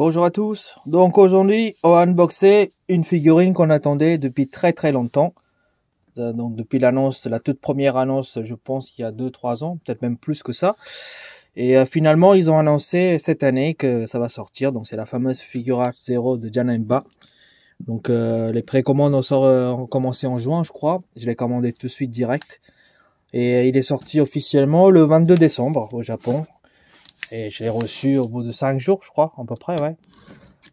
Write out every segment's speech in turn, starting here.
Bonjour à tous, donc aujourd'hui on va unboxer une figurine qu'on attendait depuis très longtemps. Donc depuis l'annonce, la toute première annonce, je pense il y a 2-3 ans, peut-être même plus que ça. Et finalement ils ont annoncé cette année que ça va sortir, donc c'est la fameuse Figuarts Zero de Janemba. Donc les précommandes ont commencé en juin je crois, je l'ai commandé tout de suite direct. Et il est sorti officiellement le 22 décembre au Japon. Et je l'ai reçu au bout de 5 jours, je crois, à peu près, ouais.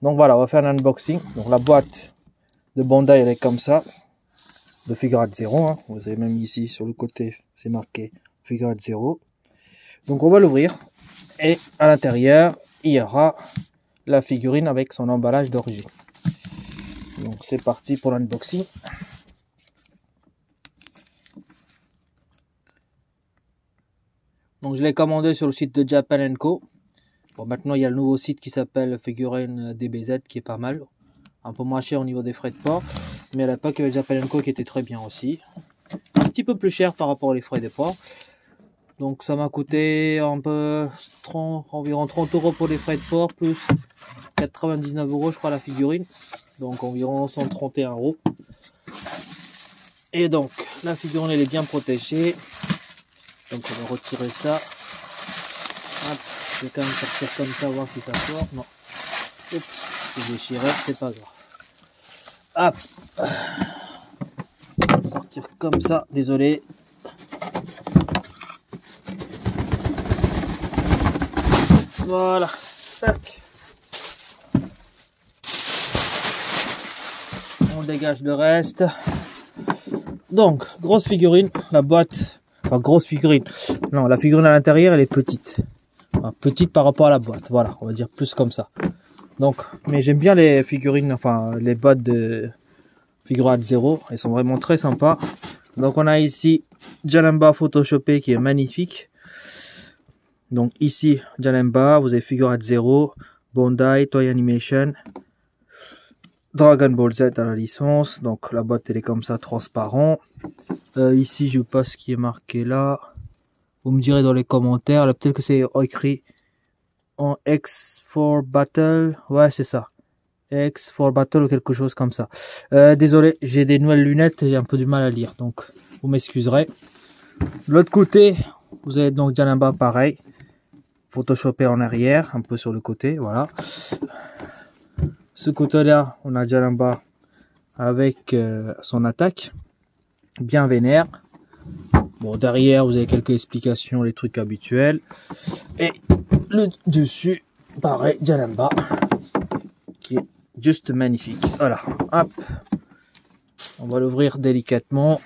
Donc voilà, on va faire un unboxing. Donc la boîte de Bandai, elle est comme ça. De Figuarts Zero, hein. Vous avez même ici, sur le côté, c'est marqué Figuarts Zero. Donc on va l'ouvrir. Et à l'intérieur, il y aura la figurine avec son emballage d'origine. Donc c'est parti pour l'unboxing. Donc je l'ai commandé sur le site de Japan & Co. Bon, maintenant il y a le nouveau site qui s'appelle Figurine DBZ qui est pas mal. Un peu moins cher au niveau des frais de port. Mais à l'époque il y avait Japan & Co qui était très bien aussi. Un petit peu plus cher par rapport aux frais de port. Donc ça m'a coûté environ 30 € pour les frais de port. Plus 99 € je crois la figurine. Donc environ 131 €. Et donc la figurine elle est bien protégée. Donc on va retirer ça. Hop, je vais quand même sortir comme ça, voir si ça sort. Non. Oups, c'est déchiré, c'est pas grave. Hop. Sortir comme ça, désolé. Voilà. Tac. On dégage le reste. Donc, grosse figurine, la boîte. Enfin, grosse figurine. Non, la figurine à l'intérieur, elle est petite. Enfin, petite par rapport à la boîte. Voilà, on va dire plus comme ça. Donc, mais j'aime bien les figurines, enfin, les boîtes de Figuarts Zero. Elles sont vraiment très sympas. Donc, on a ici Janemba Photoshopé qui est magnifique. Donc, ici, Janemba, vous avez Figuarts Zero, Bandai, Toei Animation, Dragon Ball Z à la licence. Donc, la boîte, elle est comme ça, transparent. Ici, je passe ce qui est marqué là. Vous me direz dans les commentaires. Là, peut-être que c'est écrit en X4 Battle. Ouais, c'est ça. X4 Battle ou quelque chose comme ça. Désolé, j'ai des nouvelles lunettes et un peu du mal à lire. Donc, vous m'excuserez. De l'autre côté, vous avez donc Janemba pareil. Photoshopé en arrière, un peu sur le côté. Voilà. Ce côté-là, on a Janemba avec son attaque. Bien vénère. Bon, derrière, vous avez quelques explications, les trucs habituels. Et le dessus, pareil, Janemba, qui est juste magnifique. Voilà, hop. On va l'ouvrir délicatement.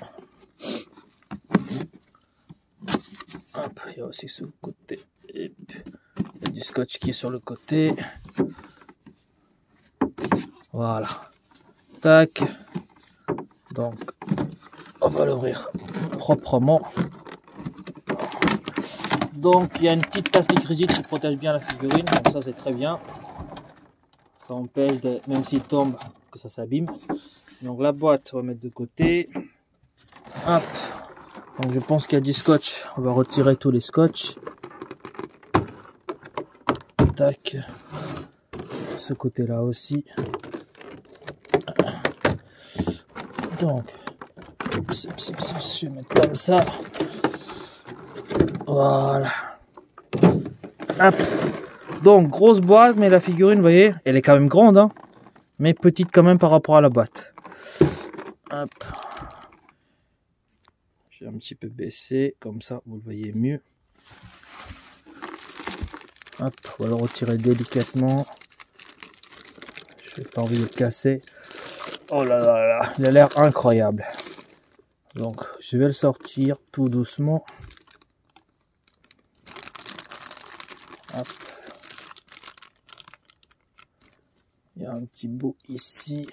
Hop, il y a aussi sur le côté. Il y a du scotch qui est sur le côté. Voilà. Tac. Donc, on va l'ouvrir proprement. Donc il y a une petite plastique rigide qui protège bien la figurine, donc ça c'est très bien. Ça empêche, même s'il tombe, que ça s'abîme. Donc la boîte, on va mettre de côté. Hop. Donc je pense qu'il y a du scotch. On va retirer tous les scotch. Tac. Ce côté-là aussi. Donc, je vais mettre comme ça. Voilà. Hop. Donc, grosse boîte, mais la figurine, vous voyez, elle est quand même grande, hein, mais petite quand même par rapport à la boîte. Hop. J'ai un petit peu baissé, comme ça, vous le voyez mieux. Hop, on va le retirer délicatement. Je n'ai pas envie de le casser. Oh là là là, il a l'air incroyable. Donc, je vais le sortir tout doucement. Hop. Il y a un petit bout ici.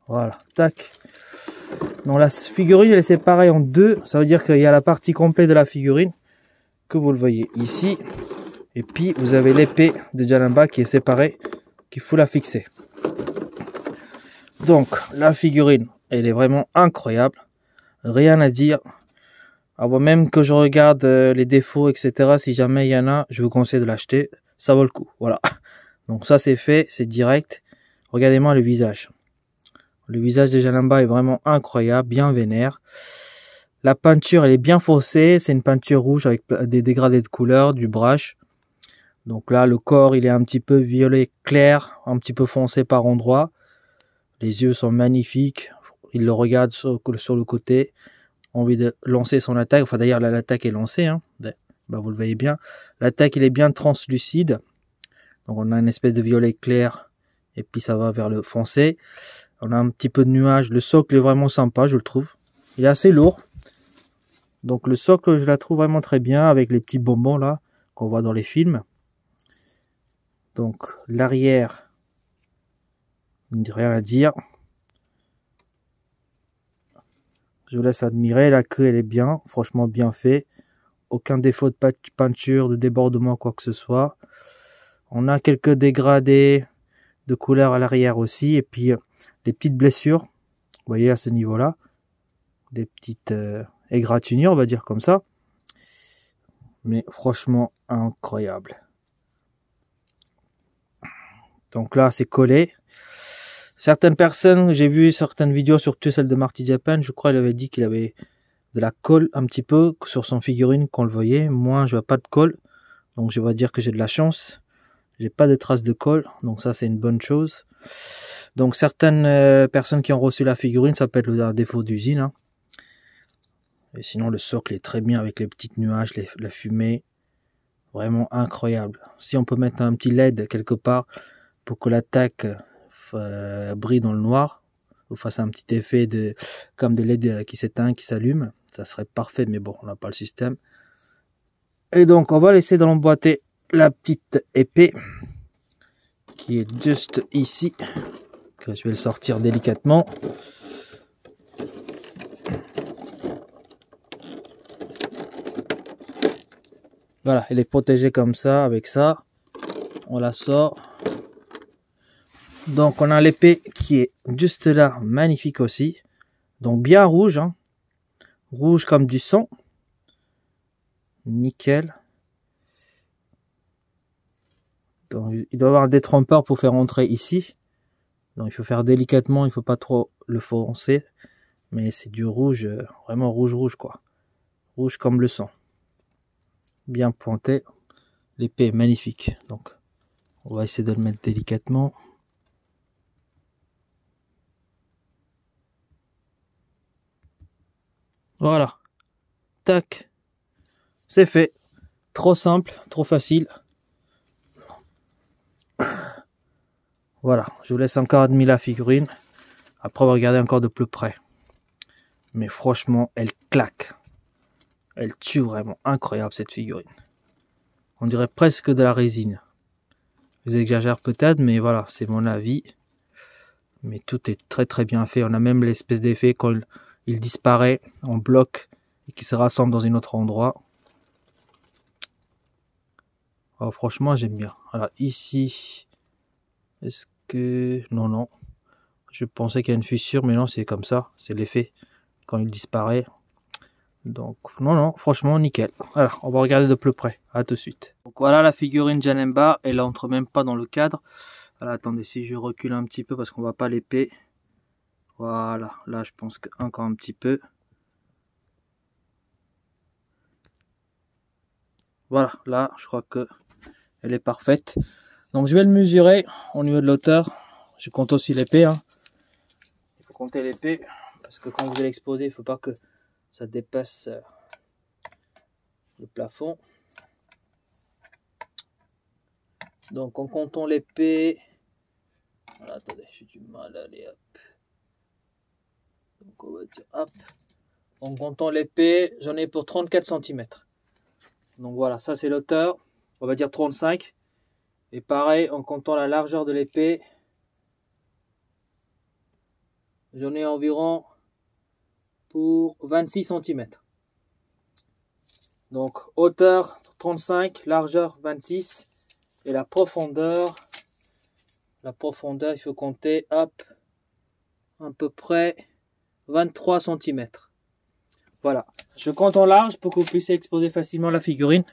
Voilà, tac. Donc la figurine elle est séparée en deux. Ça veut dire qu'il y a la partie complète de la figurine que vous le voyez ici. Et puis vous avez l'épée de Janemba qui est séparée, qu'il faut la fixer. Donc la figurine, elle est vraiment incroyable. Rien à dire. Avant même que je regarde les défauts, etc. Si jamais il y en a, je vous conseille de l'acheter. Ça vaut le coup. Voilà. Donc ça c'est fait, c'est direct. Regardez-moi le visage. Le visage de Janemba est vraiment incroyable, bien vénère. La peinture, elle est bien foncée. C'est une peinture rouge avec des dégradés de couleur, du brush. Donc là, le corps, il est un petit peu violet clair, un petit peu foncé par endroits. Les yeux sont magnifiques. Il le regarde sur le côté. Envie de lancer son attaque. Enfin, d'ailleurs, l'attaque est lancée. Hein. Bah, vous le voyez bien. L'attaque, il est bien translucide. Donc, on a une espèce de violet clair. Et puis, ça va vers le foncé. On a un petit peu de nuage. Le socle est vraiment sympa, je le trouve. Il est assez lourd. Donc, le socle, je la trouve vraiment très bien. Avec les petits bonbons, là, qu'on voit dans les films. Donc, l'arrière, rien à dire. Je vous laisse admirer. La queue, elle est bien. Franchement, bien fait. Aucun défaut de peinture, de débordement, quoi que ce soit. On a quelques dégradés de couleur à l'arrière aussi. Et puis, des petites blessures. Vous voyez, à ce niveau-là. Des petites égratignures, on va dire comme ça. Mais franchement, incroyable. Donc là, c'est collé. Certaines personnes, j'ai vu certaines vidéos, surtout celle de Marty Japan, je crois, il avait dit qu'il avait de la colle un petit peu sur son figurine qu'on le voyait. Moi, je vois pas de colle, donc je vais dire que j'ai de la chance. J'ai pas de traces de colle, donc ça c'est une bonne chose. Donc certaines personnes qui ont reçu la figurine, ça peut être un défaut d'usine. Hein. Et sinon, le socle est très bien avec les petits nuages, la fumée. Vraiment incroyable. Si on peut mettre un petit LED quelque part pour que l'attaque brille dans le noir, ou fasse un petit effet comme des LED qui s'éteignent, qui s'allument, ça serait parfait, mais bon, on n'a pas le système. Et donc, on va laisser dans l'emboîter la petite épée qui est juste ici, que je vais le sortir délicatement. Voilà, elle est protégée comme ça, avec ça. On la sort. Donc, on a l'épée qui est juste là, magnifique aussi. Donc, bien rouge, hein. Rouge comme du sang. Nickel. Donc, il doit y avoir un détrompeur pour faire entrer ici. Donc, il faut faire délicatement, il ne faut pas trop le foncer. Mais c'est du rouge, vraiment rouge, quoi. Rouge comme le sang. Bien pointé. L'épée est magnifique. Donc, on va essayer de le mettre délicatement. Voilà. Tac. C'est fait. Trop simple, trop facile. Voilà. Je vous laisse encore admirer la figurine. Après, on va regarder encore de plus près. Mais franchement, elle claque. Elle tue vraiment. Incroyable cette figurine. On dirait presque de la résine. J'exagère peut-être, mais voilà, c'est mon avis. Mais tout est très très bien fait. On a même l'espèce d'effet quand il disparaît en bloc et qui se rassemble dans un autre endroit. Oh, franchement, j'aime bien. Alors ici, est-ce que... Non. Je pensais qu'il y a une fissure, mais non, c'est comme ça. C'est l'effet quand il disparaît. Donc, non, franchement, nickel. Alors, on va regarder de plus près. À tout de suite. Donc voilà la figurine Janemba. Elle entre même pas dans le cadre. Alors, attendez, si je recule un petit peu parce qu'on voit pas l'épée. Voilà, là, je pense qu'encore un petit peu. Voilà, là, je crois que elle est parfaite. Donc, je vais le mesurer au niveau de l'auteur. Je compte aussi l'épée. Hein. Il faut compter l'épée parce que quand vous allez l'exposer, il ne faut pas que ça dépasse le plafond. Donc en comptant l'épée, voilà, attendez, j'ai du mal à aller, hop. Donc on va dire hop. En comptant l'épée, j'en ai pour 34 cm. Donc voilà, ça c'est l'auteur, on va dire 35. Et pareil, en comptant la largeur de l'épée, j'en ai environ pour 26 cm. Donc hauteur 35, largeur 26 et la profondeur, il faut compter hop, à peu près 23 cm. Voilà. Je compte en large pour que vous puissiez exposer facilement la figurine.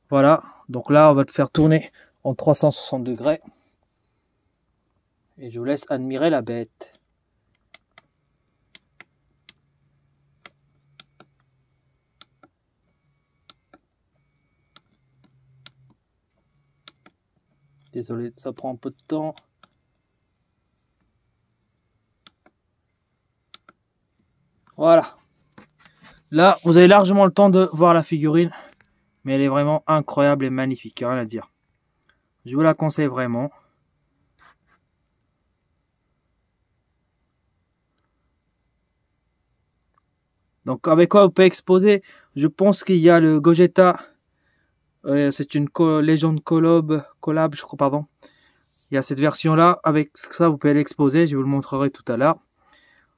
Voilà. Donc là, on va te faire tourner en 360 degrés. Et je vous laisse admirer la bête. Désolé, ça prend un peu de temps. Voilà. Là, vous avez largement le temps de voir la figurine. Mais elle est vraiment incroyable et magnifique, rien à dire. Je vous la conseille vraiment. Donc avec quoi vous pouvez exposer? Je pense qu'il y a le Gogeta. C'est une légende collab, je crois, pardon. Il y a cette version là. Avec ça, vous pouvez l'exposer. Je vous le montrerai tout à l'heure.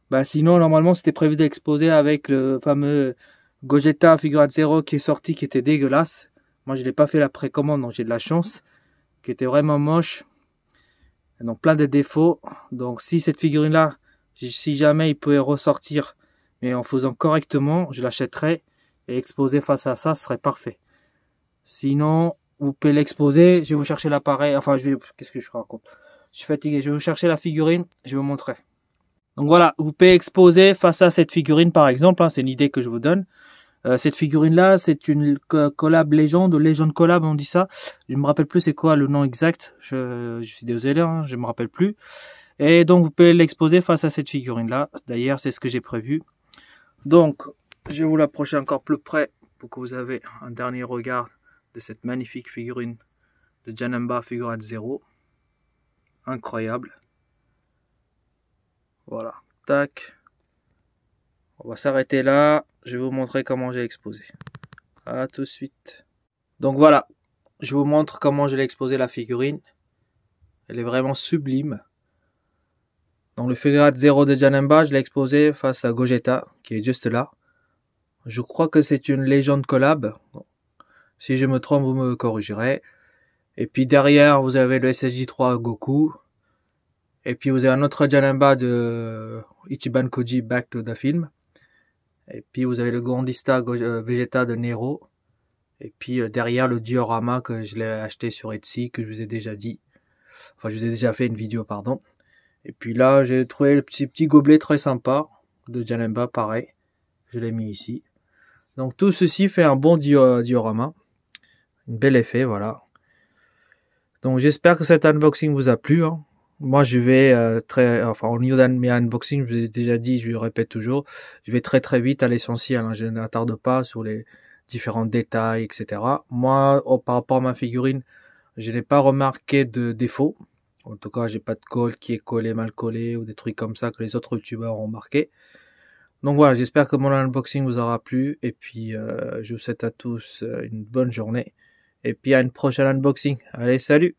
Bah, sinon, normalement, c'était prévu d'exposer avec le fameux Gogeta Figurine 0 qui est sorti, qui était dégueulasse. Moi, je l'ai pas fait la précommande, donc j'ai de la chance. Qui était vraiment moche. Donc plein de défauts. Donc si cette figurine là, si jamais il pouvait ressortir, mais en faisant correctement, je l'achèterais et exposer face à ça, ce serait parfait. Sinon, vous pouvez l'exposer. Je vais vous chercher l'appareil. Enfin, qu'est-ce que je raconte? Je suis fatigué. Je vais vous chercher la figurine. Je vais vous montrer. Donc voilà, vous pouvez exposer face à cette figurine par exemple. Hein, c'est une idée que je vous donne. Cette figurine là, c'est une collab légende, légende collab, on dit ça. Je me rappelle plus c'est quoi le nom exact. Je suis désolé, hein, je me rappelle plus. Et donc vous pouvez l'exposer face à cette figurine là. D'ailleurs, c'est ce que j'ai prévu. Donc, je vais vous l'approcher encore plus près pour que vous avez un dernier regard de cette magnifique figurine de Janemba Figurine 0. Incroyable. Voilà, tac. On va s'arrêter là. Je vais vous montrer comment j'ai exposé. À tout de suite. Donc voilà, je vous montre comment je l'ai exposé la figurine. Elle est vraiment sublime. Donc le Figurine 0 de Janemba, je l'ai exposé face à Gogeta, qui est juste là. Je crois que c'est une légende collab. Si je me trompe, vous me corrigerez. Et puis derrière, vous avez le SSJ3 Goku. Et puis vous avez un autre Janemba de Ichiban Koji Back to the Film. Et puis vous avez le Grandista Vegeta de Nero. Et puis derrière le diorama que je l'ai acheté sur Etsy, que je vous ai déjà dit. Enfin, je vous ai déjà fait une vidéo, pardon. Et puis là, j'ai trouvé le petit gobelet très sympa de Janemba, pareil. Je l'ai mis ici. Donc tout ceci fait un bon diorama. Un bel effet, voilà. Donc j'espère que cet unboxing vous a plu. Hein. Moi, je vais au niveau de mes unboxings, je vous ai déjà dit, je le répète toujours, je vais très vite à l'essentiel. Hein. Je n'attarde pas sur les différents détails, etc. Moi, par rapport à ma figurine, je n'ai pas remarqué de défaut. En tout cas, j'ai pas de colle qui est collé, mal collé, ou des trucs comme ça que les autres youtubeurs ont remarqué. Donc voilà, j'espère que mon unboxing vous aura plu. Et puis, je vous souhaite à tous une bonne journée. Et puis à une prochaine unboxing. Allez, salut!